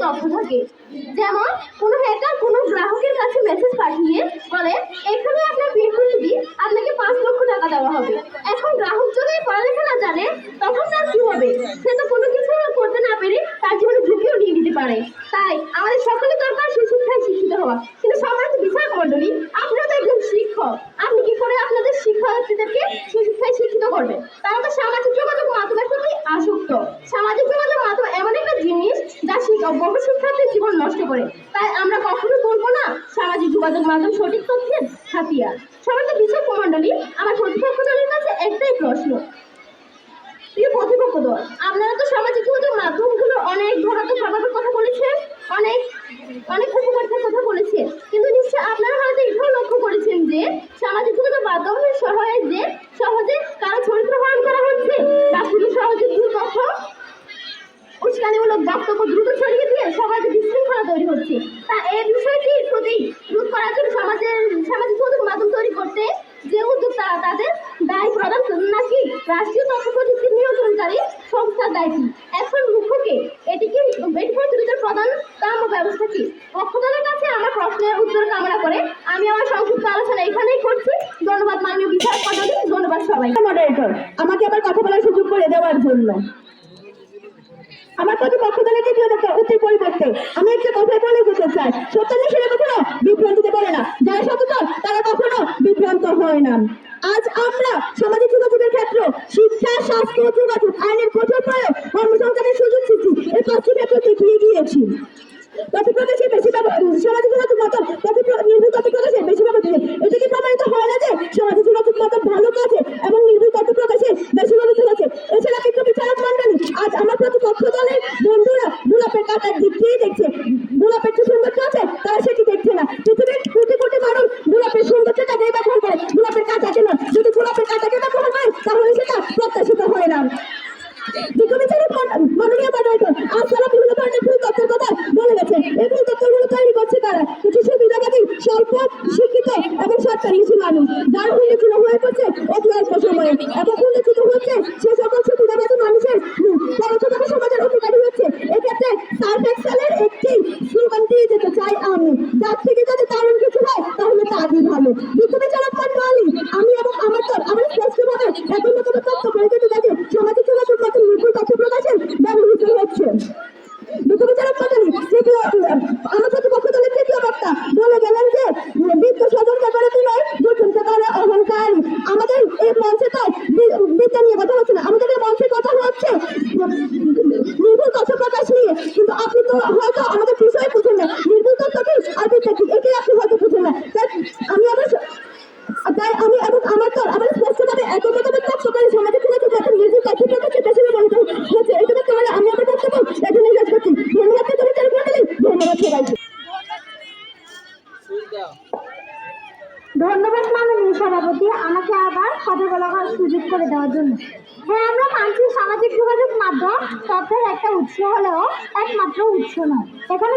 তথ্য থাকে। যেমন কোনো হ্যাকার কোনো গ্রাহকের কাছে মেসেজ পাঠিয়ে বলে এখানে আপনার বিল দিলে আপনাকে 5 লক্ষ টাকা দেওয়া হবে। এখন গ্রাহক যদি পড়ালেখা না জানে তখন তার কি হবে? সে তো কোনো কিছু করতে না পেরে তার জীবনে ঝুঁকিও নিয়ে নিতে পারে। তাই আমাদের সকলের দরকার সুশিক্ষায় শিক্ষিত হওয়া। কিন্তু সমাজ বিচার মন্ডলী, আপনারা তো একজন শিক্ষক, আপনি কি করে আপনাদের শিক্ষার্থীদেরকে সুশিক্ষায় শিক্ষিত করবেন? তারা তো সামাজিক যোগাযোগ মাধ্যমের প্রতি আসক্ত। সামাজিক যোগাযোগ মাধ্যম এমন একটা জিনিস যা বহু শিক্ষার্থীর জীবন নষ্ট করে। তাই আমরা কখনো বলবো না সামাজিক যোগাযোগ মাধ্যম সঠিক তথ্যের হাতিয়ার। সমাজ বিচার মন্ডলী, আমার প্রতিপক্ষ দলের কাছে একটাই প্রশ্ন। প্রিয় প্রতিপক্ষ দল, আপনারা তো সামাজিক যোগাযোগ মাধ্যমগুলো অনেক ধনাত্মক প্রভাবের কথা বলেছেন, অনেক অনেক উপকারিতার কথা বলেছেন, কিন্তু নিশ্চয় আপনারা হয়তো এটাও লক্ষ্য করেছেন যে সামাজিক যোগাযোগ মাধ্যমের সহায়তায় সহজে কারো চরিত্র হরণ করা হচ্ছে বা খুবই সহজে ভুল তথ্য উস্কানিমূলক বক্তব্য দ্রুত ছড়িয়ে দিয়ে সমাজে বিশৃঙ্খলা তৈরি হচ্ছে। তা এই বিষয়টির প্রতি রোধ করার জন্য সামাজিক যোগাযোগ মাধ্যম তৈরি করতে যে উদ্যোগ তাদের দায় প্রদান নাকি রাষ্ট্রীয় তথ্য প্রযুক্তি নিয়ন্ত্রণকারী সংস্থার দায়িত্ব? এখন মুখ্যকে এটিকে প্রতিরোধের প্রধান কাম ও ব্যবস্থা কি? পক্ষ দলের কাছে আমার প্রশ্নের উত্তর কামনা করে আমি আমার সংক্ষিপ্ত আলোচনা এখানেই করছি। ধন্যবাদ মাননীয় বিচারক মণ্ডলী, ধন্যবাদ সবাই। মডারেটর, আমাকে আবার কথা বলার সুযোগ করে দেওয়ার জন্য। আমার প্রতিপক্ষ দলের দ্বিতীয় উত্তর পরিবর্তে আমি একটা কথাই বলে যেতে চাই, সত্যান্বেষীরা কখনো বিভ্রান্তিতে পড়ে না, যারা সচেতন তারা কখনো বিভ্রান্ত হয় না। আজ আমরা সামাজিক যোগাযোগের ক্ষেত্রে শিক্ষা, স্বাস্থ্য, যোগাযোগ আইনের কঠোর প্রয়োগ, কর্মসংস্থানের সুযোগ সৃষ্টি এই 5টি ক্ষেত্রে দেখিয়ে গিয়েছি। তথ্য প্রকাশের বেশি সামাজিক যোগাযোগ মাধ্যম নির্ভুল তথ্য প্রকাশের বেশি ব্যবহৃত। এটা কি প্রমাণিত হয় না যে সামাজিক যোগাযোগ মাধ্যম ভালো কাজে এবং নির্ভুল তথ্য প্রকাশে বেশি ব্যবহৃত হচ্ছে? এছাড়া কিন্তু বিচারক মন্ডলী, আজ আমার প্রতিপক্ষ দলের বন্ধুরা গোলাপের কাটার দিক দিয়েই দেখছে। গোলাপের যে সৌন্দর্য আছে তারা সেটি দেখছে না। পৃথিবীর কোটি কোটি মানুষ গোলাপের সৌন্দর্যটাকে ব্যবহার করে, গোলাপের কাঁটাকে না। যদি গোলাপের কাঁটাকে ব্যবহার করে তাহলে সেটা প্রত্যাশিত হয় না। মাননীয় মডারেটর, আজ তারা বিভিন্ন ধরনের ভুল তথ্যের কথা বলে গেছে। এই ভুল তথ্যগুলো তৈরি করছে কারা? কিছু সুবিধাবাদী, স্বল্প শিক্ষিত এবং সরকারি কিছু মানুষ, যার উন্নতি হয়ে পড়ছে অতি অল্প সময়ে এবং উন্নতিত হচ্ছে সে সকল সুবিধাবাদী মানুষের পরোক্ষভাবে সমাজের অধিকারী হচ্ছে। এক্ষেত্রে সার্ফ এক্সেলের একটি স্লোগান দিয়ে যেতে চাই আমি, যার থেকে যদি দারুণ কিছু হয় তাহলে তারই ভালো। বিচারক মণ্ডলী, আমি এবং আমার দল আমরা স্পষ্টভাবে একই মতো তথ্য করে যেতে চাই সামাজিক যোগাযোগ মাধ্যম নির্ভুল তথ্য প্রকাশের ব্যবহৃত হচ্ছে। বিচারক মণ্ডলী, আমার প্রতিপক্ষ দলের তৃতীয় বক্তা বলে গেলেন যে বৃত্ত স্বজনকে করে নয়, দুজনকে করে অহংকারী। আমাদের এই মঞ্চে তো বিদ্যা নিয়ে কথা হচ্ছে না, আমাদের এই মঞ্চে কথা হচ্ছে নির্ভুল তথ্য প্রকাশ নিয়ে। কিন্তু আপনি তো হয়তো আমাদের বিষয় বুঝেন না, নির্ভুল তথ্য কি আর বিদ্যা কি এটাই আপনি হয়তো বুঝেন না। তাই আমি এবং আমার দল আমাদের স্পষ্টভাবে একমত তথ্য করে সমাজের যোগাযোগ এখন নির্ভুল তথ্য প্রকাশের বেশি ব্যবহৃত হচ্ছে। এটা দেখতে পারে আমি আমার বক্তব্য এখানে শেষ করছি। ধন্যবাদ বিচারক মণ্ডলী, ধন্যবাদ সবাইকে। ধন্যবাদ মাননীয় সভাপতি, আমাকে আবার কথা বলার সুযোগ করে দেওয়ার জন্য। হ্যাঁ, আমরা মানছি সামাজিক যোগাযোগ মাধ্যম তথ্যের একটা উৎস হলেও একমাত্র উৎস নয়। এখানে